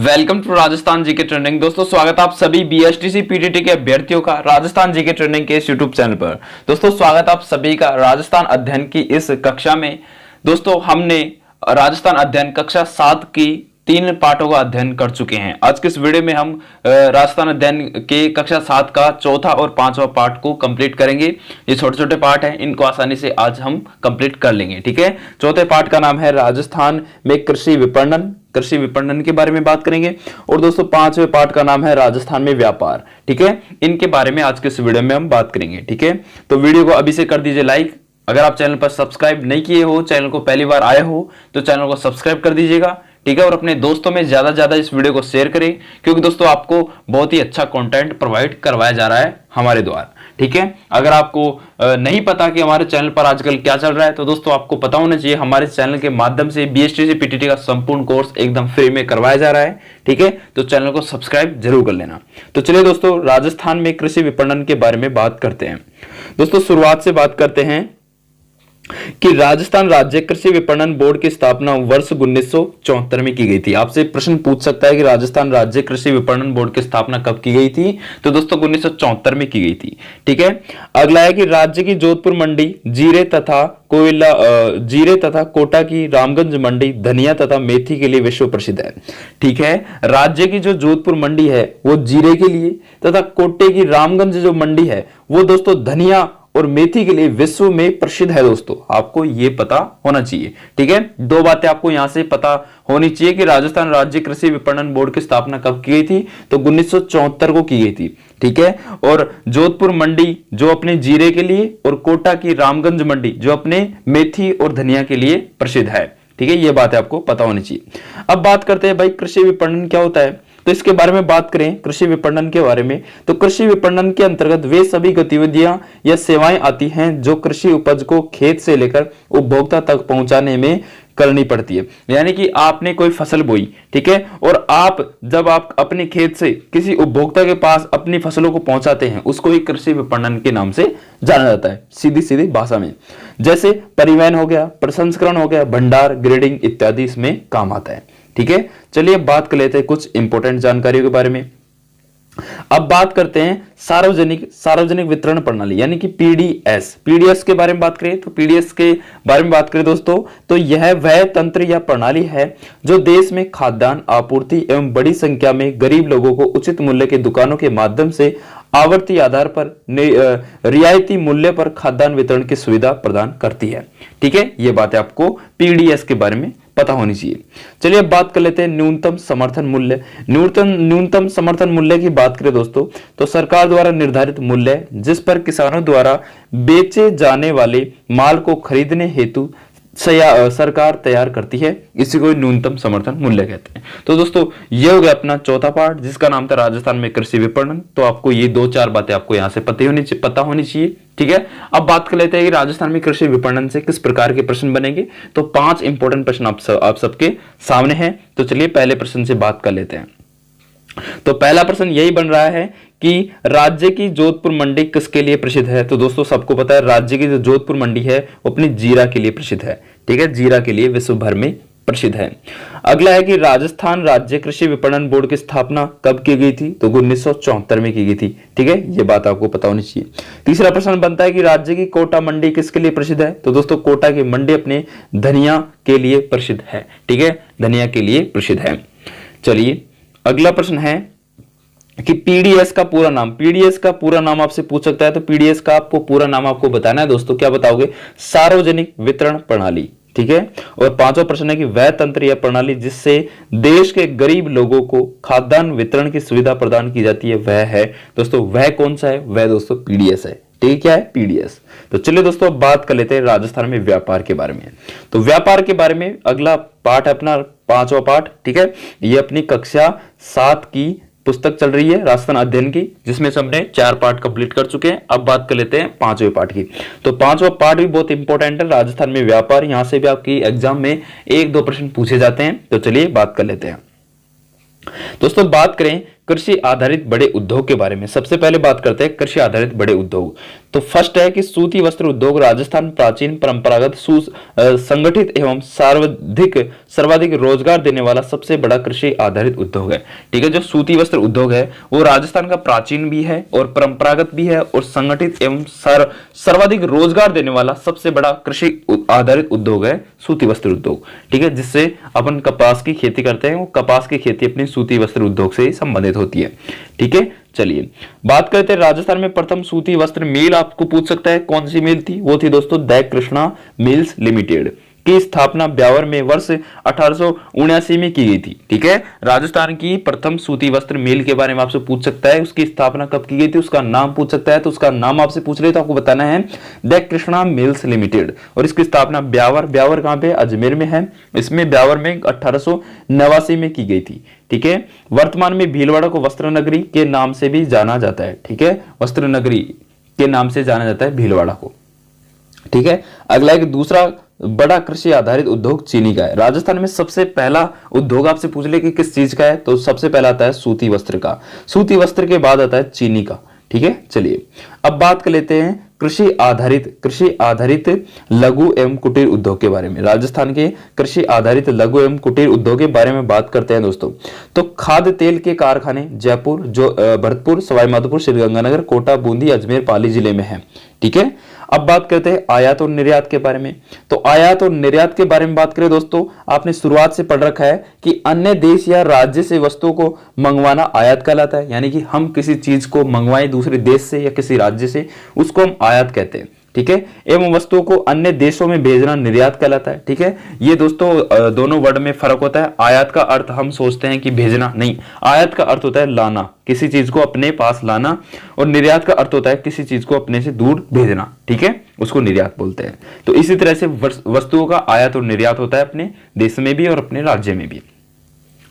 Welcome to Rajasthan GK trending. दोस्तों स्वागत है आप सभी बीएसटीसी पीटीटी के अभ्यर्थियों का राजस्थान जीके ट्रेंडिंग के इस यूट्यूब चैनल पर। दोस्तों स्वागत है आप सभी का राजस्थान अध्ययन की इस कक्षा में। दोस्तों हमने राजस्थान अध्ययन कक्षा 7 की 3 पाठों का अध्ययन कर चुके हैं। आज के इस वीडियो में हम राजस्थान अध्ययन के कक्षा 7 का चौथा और 5वां पार्ट को कंप्लीट करेंगे। ये छोटे छोटे पार्ट हैं, इनको आसानी से आज हम कंप्लीट कर लेंगे। ठीक है, चौथे पार्ट का नाम है राजस्थान में कृषि विपणन। कृषि विपणन के बारे में बात करेंगे। और दोस्तों 5वें पार्ट का नाम है राजस्थान में व्यापार। ठीक है, इनके बारे में आज के इस वीडियो में हम बात करेंगे। ठीक है, तो वीडियो को अभी से कर दीजिए लाइक। अगर आप चैनल पर सब्सक्राइब नहीं किए हो, चैनल को पहली बार आए हो, तो चैनल को सब्सक्राइब कर दीजिएगा। ठीक है, और अपने दोस्तों में ज्यादा ज्यादा इस वीडियो को शेयर करें, क्योंकि दोस्तों आपको बहुत ही अच्छा कंटेंट प्रोवाइड करवाया जा रहा है हमारे द्वारा। ठीक है, अगर आपको नहीं पता कि हमारे चैनल पर आजकल क्या चल रहा है, तो दोस्तों आपको पता होना चाहिए हमारे चैनल के माध्यम से बीएसटीसी पीटीटी का संपूर्ण कोर्स एकदम फ्री में करवाया जा रहा है। ठीक है, तो चैनल को सब्सक्राइब जरूर कर लेना। तो चलिए दोस्तों राजस्थान में कृषि विपणन के बारे में बात करते हैं। दोस्तों शुरुआत से बात करते हैं कि राजस्थान राज्य कृषि विपणन बोर्ड की स्थापना वर्ष 1974 में की गई थी। आपसे प्रश्न पूछ सकता है कि राजस्थान राज्य कृषि विपणन बोर्ड की स्थापना कब की गई थी, तो दोस्तों 1974 में की गई थी। ठीक है, अगला है कि राज्य की जोधपुर मंडी जीरे तथा कोटा की रामगंज मंडी धनिया तथा मेथी के लिए विश्व प्रसिद्ध है। ठीक है, राज्य की जो जोधपुर मंडी है वो जीरे के लिए तथा कोटे की रामगंज जो मंडी है वो दोस्तों धनिया और मेथी के लिए विश्व में प्रसिद्ध है। दोस्तों आपको यह पता होना चाहिए। ठीक है, दो बातें आपको यहां से पता होनी चाहिए कि राजस्थान राज्य कृषि विपणन बोर्ड की स्थापना कब की गई थी, तो 1974 को की गई थी। ठीक है, और जोधपुर मंडी जो अपने जीरे के लिए और कोटा की रामगंज मंडी जो अपने मेथी और धनिया के लिए प्रसिद्ध है। ठीक है, यह बात आपको पता होनी चाहिए। अब बात करते हैं भाई कृषि विपणन क्या होता है, तो इसके बारे में बात करें कृषि विपणन के बारे में, तो कृषि विपणन के अंतर्गत वे सभी गतिविधियां या सेवाएं आती हैं जो कृषि उपज को खेत से लेकर उपभोक्ता तक पहुंचाने में करनी पड़ती है। यानी कि आपने कोई फसल बोई, ठीक है, और जब आप अपने खेत से किसी उपभोक्ता के पास अपनी फसलों को पहुंचाते हैं, उसको ही कृषि विपणन के नाम से जाना जाता है, सीधी सीधी भाषा में। जैसे परिवहन हो गया, प्रसंस्करण हो गया, भंडार, ग्रेडिंग इत्यादि इसमें काम आता है। ठीक है, चलिए बात कर लेते हैं कुछ इंपॉर्टेंट जानकारियों के बारे में। अब बात करते हैं सार्वजनिक वितरण प्रणाली यानी कि पीडीएस के बारे में बात करें, तो पीडीएस के बारे में बात करें दोस्तों, तो यह वह तंत्र या प्रणाली है जो देश में खाद्यान्न आपूर्ति एवं बड़ी संख्या में गरीब लोगों को उचित मूल्य के दुकानों के माध्यम से आवर्ती आधार पर रियायती मूल्य पर खाद्यान्न वितरण की सुविधा प्रदान करती है। ठीक है, यह बात है आपको पीडीएस के बारे में पता होनी चाहिए। चलिए अब बात कर लेते हैं न्यूनतम समर्थन मूल्य। न्यूनतम समर्थन मूल्य की बात करें दोस्तों, तो सरकार द्वारा निर्धारित मूल्य जिस पर किसानों द्वारा बेचे जाने वाले माल को खरीदने हेतु सरकार तैयार करती है, इसी को न्यूनतम समर्थन मूल्य कहते हैं। तो दोस्तों ये हो गया अपना चौथा पार्ट जिसका नाम था राजस्थान में कृषि विपणन। तो आपको ये 2-4 बातें आपको यहां से पता होनी चाहिए। ठीक है, अब बात कर लेते हैं कि राजस्थान में कृषि विपणन से किस प्रकार के प्रश्न बनेंगे। तो 5 इंपॉर्टेंट प्रश्न आप सबके सामने हैं। तो चलिए पहले प्रश्न से बात कर लेते हैं। तो पहला प्रश्न यही बन रहा है कि राज्य की जोधपुर मंडी किसके लिए प्रसिद्ध है। तो दोस्तों सबको पता है राज्य की जो जोधपुर मंडी है वो अपनी जीरा के लिए प्रसिद्ध है। ठीक है, जीरा के लिए विश्व भर में प्रसिद्ध है। अगला है कि राजस्थान राज्य कृषि विपणन बोर्ड की स्थापना कब की गई थी, तो 1974 में की गई थी। ठीक है, यह बात आपको पता होनी चाहिए। तीसरा प्रश्न बनता है कि राज्य की कोटा मंडी किसके लिए प्रसिद्ध है। तो दोस्तों कोटा की मंडी अपने धनिया के लिए प्रसिद्ध है। ठीक है, धनिया के लिए प्रसिद्ध है। चलिए अगला प्रश्न है कि पीडीएस का पूरा नाम आपसे पूछ सकता है। तो पीडीएस का आपको पूरा नाम आपको बताना है दोस्तों। क्या बताओगे? सार्वजनिक वितरण प्रणाली। ठीक है, और 5वां प्रश्न है कि वह तंत्र या प्रणाली जिससे देश के गरीब लोगों को खाद्यान्न वितरण की सुविधा प्रदान की जाती है वह है। दोस्तों वह कौन सा है? वह दोस्तों पीडीएस है। ठीक है, पीडीएस। तो चलिए दोस्तों अब बात कर लेते हैं राजस्थान में व्यापार के बारे में। तो व्यापार के बारे में अगला पार्ट है अपना 5वां पार्ट। ठीक है, ये अपनी कक्षा 7 की पुस्तक चल रही है राजस्थान अध्ययन की, जिसमें से हमने 4 पार्ट कंप्लीट कर चुके हैं। अब बात कर लेते हैं 5वें पार्ट की। तो 5वां पार्ट भी बहुत इंपॉर्टेंट है, राजस्थान में व्यापार। यहां से भी आपकी एग्जाम में 1-2 प्रश्न पूछे जाते हैं। तो चलिए बात कर लेते हैं। दोस्तों बात करें कृषि आधारित बड़े उद्योग के बारे में। सबसे पहले बात करते हैं कृषि आधारित बड़े उद्योग। तो फर्स्ट है कि सूती वस्त्र उद्योग राजस्थान प्राचीन परंपरागत संगठित एवं सर्वाधिक रोजगार देने वाला सबसे बड़ा कृषि आधारित उद्योग है। ठीक है, जो सूती वस्त्र उद्योग है वो राजस्थान का प्राचीन भी है और परंपरागत भी है और संगठित एवं सर्वाधिक रोजगार देने वाला सबसे बड़ा कृषि आधारित उद्योग है सूती वस्त्र उद्योग। ठीक है, जिससे अपन कपास की खेती करते हैं, वो कपास की खेती अपनी सूती वस्त्र उद्योग से संबंधित होती है। ठीक है, चलिए बात करते हैं राजस्थान में प्रथम सूती वस्त्र मिल आपको पूछ सकता है कौन सी मिल थी। वो थी दोस्तों दैक कृष्णा मिल्स लिमिटेड की स्थापना ब्यावर में वर्ष 1879 में की गई थी। ठीक है, राजस्थान की प्रथम सूती वस्त्र मिल के बारे में आपसे पूछ सकता है, उसकी स्थापना कब की गई थी, उसका नाम पूछ सकता है। तो उसका नाम आपसे पूछ रहे तो आपको बताना है दैक कृष्णा मिल्स लिमिटेड और इसकी स्थापना ब्यावर कहां पे, अजमेर में है। इसमें ब्यावर में 1889 में की गई थी। ठीक है, वर्तमान में भीलवाड़ा को वस्त्र नगरी के नाम से भी जाना जाता है। ठीक है, वस्त्र नगरी के नाम से जाना जाता है भीलवाड़ा को। ठीक है, अगला एक दूसरा बड़ा कृषि आधारित उद्योग चीनी का है। राजस्थान में सबसे पहला उद्योग आपसे पूछ ले कि किस चीज का है, तो सबसे पहला आता है सूती वस्त्र का। सूती वस्त्र के बाद आता है चीनी का। ठीक है, चलिए अब बात कर लेते हैं कृषि आधारित लघु एवं कुटीर उद्योग के बारे में। राजस्थान के कृषि आधारित लघु एवं कुटीर उद्योग के बारे में बात करते हैं दोस्तों। तो खाद्य तेल के कारखाने जयपुर, भरतपुर, सवाईमाधोपुर, श्रीगंगानगर, कोटा, बूंदी, अजमेर, पाली जिले में है। ठीक है, अब बात करते हैं आयात और निर्यात के बारे में। तो आयात और निर्यात के बारे में बात करें दोस्तों, आपने शुरुआत से पढ़ रखा है कि अन्य देश या राज्य से वस्तुओं को मंगवाना आयात कहलाता है। यानी कि हम किसी चीज को मंगवाएं दूसरे देश से या किसी राज्य से, उसको हम आयात कहते हैं। ठीक है, एवं वस्तुओं को अन्य देशों में भेजना निर्यात कहलाता है। ठीक है, ये दोस्तों दोनों वर्ड में फर्क होता है। आयात का अर्थ हम सोचते हैं कि भेजना, नहीं, आयात का अर्थ होता है लाना, किसी चीज को अपने पास लाना, और निर्यात का अर्थ होता है किसी चीज को अपने से दूर भेजना। ठीक है, उसको निर्यात बोलते हैं। तो इसी तरह से वस्तुओं का आयात और निर्यात होता है अपने देश में भी और अपने राज्य में भी।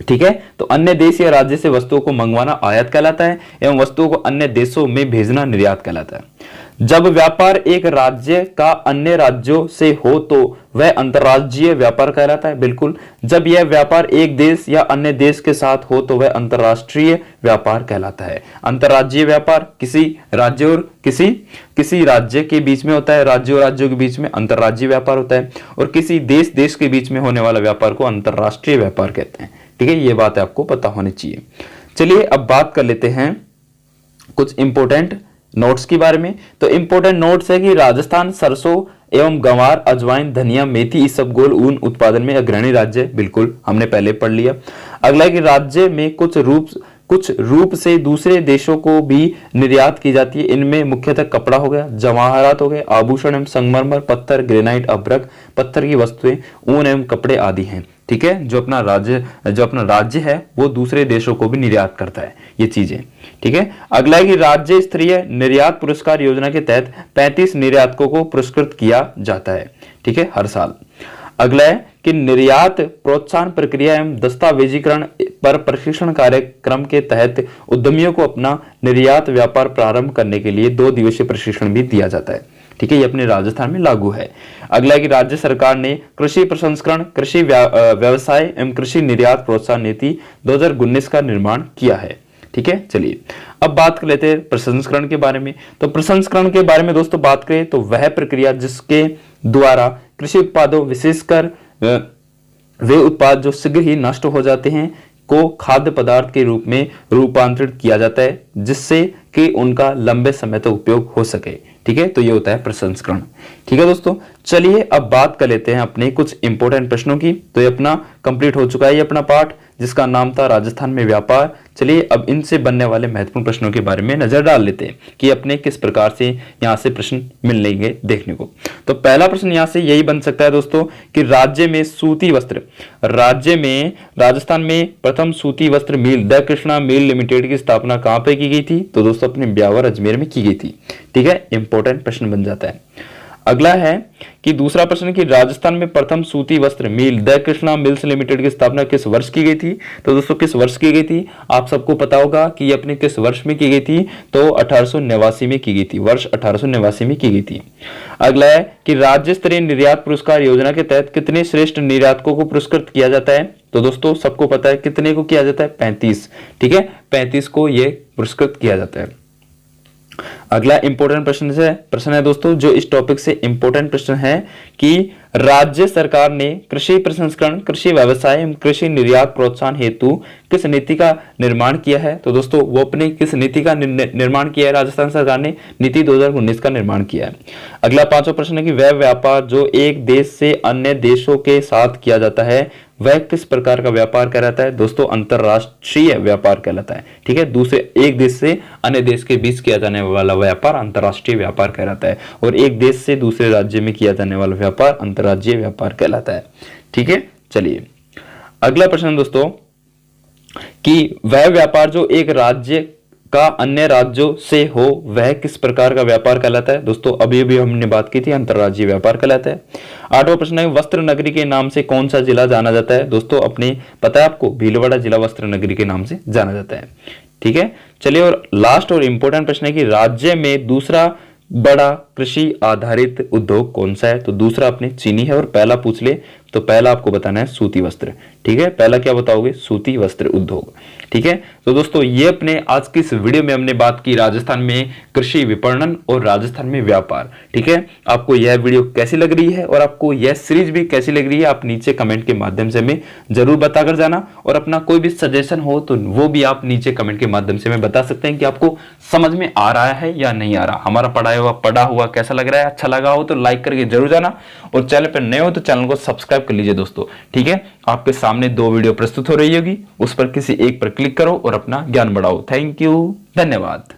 ठीक है, तो अन्य देश या राज्य से वस्तुओं को मंगवाना आयात कहलाता है एवं वस्तुओं को अन्य देशों में भेजना निर्यात कहलाता है। जब व्यापार एक राज्य का अन्य राज्यों से हो तो वह अंतर्राज्यीय व्यापार कहलाता है। बिल्कुल, जब यह व्यापार एक देश या अन्य देश के साथ हो तो वह अंतर्राष्ट्रीय व्यापार कहलाता है। अंतर्राज्यीय व्यापार किसी राज्य और किसी राज्य के बीच में होता है, राज्य और राज्यों के बीच में अंतर्राज्यीय व्यापार होता है, और किसी देश के बीच में होने वाला व्यापार को अंतर्राष्ट्रीय व्यापार कहते हैं। ठीक है, ये बात आपको पता होनी चाहिए। चलिए अब बात कर लेते हैं कुछ इंपोर्टेंट नोट्स के बारे में। तो इंपोर्टेंट नोट्स है कि राजस्थान सरसों एवं गंवार, अजवाइन, धनिया, मेथी, इसबगोल, ऊन उत्पादन में अग्रणी राज्य है। बिल्कुल, हमने पहले पढ़ लिया। अगला है कि राज्य में कुछ रूप से दूसरे देशों को भी निर्यात की जाती है। इनमें मुख्यतः कपड़ा हो गया, जवाहरात हो गए, आभूषण एवं संगमरमर, पत्थर, ग्रेनाइट, अभ्रक, पत्थर की वस्तुएं, ऊन एवं कपड़े आदि हैं। ठीक है, जो अपना राज्य है वो दूसरे देशों को भी निर्यात करता है ये चीजें। ठीक है, अगला है कि राज्य स्तरीय निर्यात पुरस्कार योजना के तहत 35 निर्यातकों को पुरस्कृत किया जाता है। ठीक है, हर साल। अगला है कि निर्यात प्रोत्साहन प्रक्रिया एवं दस्तावेजीकरण पर प्रशिक्षण कार्यक्रम के तहत उद्यमियों को अपना निर्यात व्यापार प्रारंभ करने के लिए 2 दिवसीय प्रशिक्षण भी दिया जाता है। ठीक है, ये अपने राजस्थान में लागू है। अगला है कि राज्य सरकार ने कृषि प्रसंस्करण, कृषि व्यवसाय एवं कृषि निर्यात प्रोत्साहन नीति 2019 का निर्माण किया है। ठीक है, चलिए अब बात कर लेते हैं प्रसंस्करण के बारे में। तो प्रसंस्करण के बारे में दोस्तों बात करें तो वह प्रक्रिया जिसके द्वारा कृषि उत्पादों, विशेषकर वे उत्पाद जो शीघ्र ही नष्ट हो जाते हैं, को खाद्य पदार्थ के रूप में रूपांतरित किया जाता है जिससे कि उनका लंबे समय तक उपयोग हो सके। ठीक है, तो ये होता है प्रसंस्करण। ठीक है दोस्तों, चलिए अब बात कर लेते हैं अपने कुछ इंपॉर्टेंट प्रश्नों की। तो ये अपना कंप्लीट हो चुका है ये अपना पार्ट जिसका नाम था राजस्थान में व्यापार। चलिए अब इनसे बनने वाले महत्वपूर्ण प्रश्नों के बारे में नजर डाल लेते हैं कि अपने किस प्रकार से यहाँ से प्रश्न मिलेंगे देखने को। तो पहला प्रश्न यहाँ से यही बन सकता है दोस्तों कि राज्य में सूती वस्त्र, राजस्थान में प्रथम सूती वस्त्र मिल द कृष्णा मिल लिमिटेड की स्थापना कहाँ पे की गई थी? तो दोस्तों अपने ब्यावर अजमेर में की गई थी। ठीक है, इंपॉर्टेंट प्रश्न बन जाता है। अगला है कि दूसरा प्रश्न कि राजस्थान में प्रथम सूती वस्त्र मिल द कृष्णा मिल्स लिमिटेड की स्थापना किस वर्ष की गई थी? तो दोस्तों किस वर्ष की गई थी? आप सबको पता होगा कि ये अपने किस वर्ष में की गई थी? तो 1889 में की गई थी, वर्ष 1889 में की गई थी। अगला है कि राज्य स्तरीय निर्यात पुरस्कार योजना के तहत कितने श्रेष्ठ निर्यातकों को पुरस्कृत किया जाता है? तो दोस्तों सबको पता है कितने को किया जाता है? 35। ठीक है, 35 को ये पुरस्कृत किया जाता है। अगला इंपॉर्टेंट प्रश्न है दोस्तों, जो इस टॉपिक से इंपॉर्टेंट प्रश्न है कि राज्य सरकार ने कृषि प्रसंस्करण, कृषि व्यवसाय एवं कृषि निर्यात प्रोत्साहन हेतु किस नीति का निर्माण किया है? तो दोस्तों वो अपने किस नीति का निर्माण किया है? राजस्थान सरकार ने नीति 2019 का निर्माण किया है। अगला पांचवा प्रश्न है कि वह व्यापार जो एक देश से अन्य देशों के साथ किया जाता है वह किस प्रकार का व्यापार कहलाता है? दोस्तों अंतरराष्ट्रीय व्यापार कहलाता है। ठीक है, दूसरे एक देश से अन्य देश के बीच किया जाने वाला व्यापार अंतरराष्ट्रीय व्यापार कहलाता है, और एक देश से दूसरे राज्य में किया जाने वाला व्यापार अंतरराज्यीय व्यापार कहलाता है। ठीक है, चलिए अगला प्रश्न दोस्तों कि वह व्यापार जो एक राज्य का अन्य राज्यों से हो वह किस प्रकार का व्यापार कहलाता है? दोस्तों अभी अभी हमने बात की थी, अंतरराज्यीय व्यापार कहलाता है। आठवां प्रश्न है वस्त्र नगरी के नाम से कौन सा जिला जाना जाता है? दोस्तों अपने पता है आपको, भीलवाड़ा जिला वस्त्र नगरी के नाम से जाना जाता है। ठीक है, चलिए और लास्ट और इंपॉर्टेंट प्रश्न है कि राज्य में दूसरा बड़ा कृषि आधारित उद्योग कौन सा है? तो दूसरा अपने चीनी है, और पहला पूछ ले तो पहला आपको बताना है सूती वस्त्र। ठीक है, पहला क्या बताओगे? सूती वस्त्र उद्योग। ठीक है, तो दोस्तों ये अपने आज की इस वीडियो में हमने बात की राजस्थान में कृषि विपणन और राजस्थान में व्यापार। ठीक है, आपको यह वीडियो कैसी लग रही है और आपको यह सीरीज भी कैसी लग रही है आप नीचे कमेंट के माध्यम से हमें जरूर बताकर जाना, और अपना कोई भी सजेशन हो तो वो भी आप नीचे कमेंट के माध्यम से हमें बता सकते हैं कि आपको समझ में आ रहा है या नहीं आ रहा, हमारा पढ़ा हुआ कैसा लग रहा है। अच्छा लगा हो तो लाइक करके जरूर जाना, और चैनल पर नए हो तो चैनल को सब्सक्राइब कर लीजिए दोस्तों। ठीक है, आपके सामने 2 वीडियो प्रस्तुत हो रही होगी, उस पर किसी एक पर क्लिक करो और अपना ज्ञान बढ़ाओ। थैंक यू, धन्यवाद।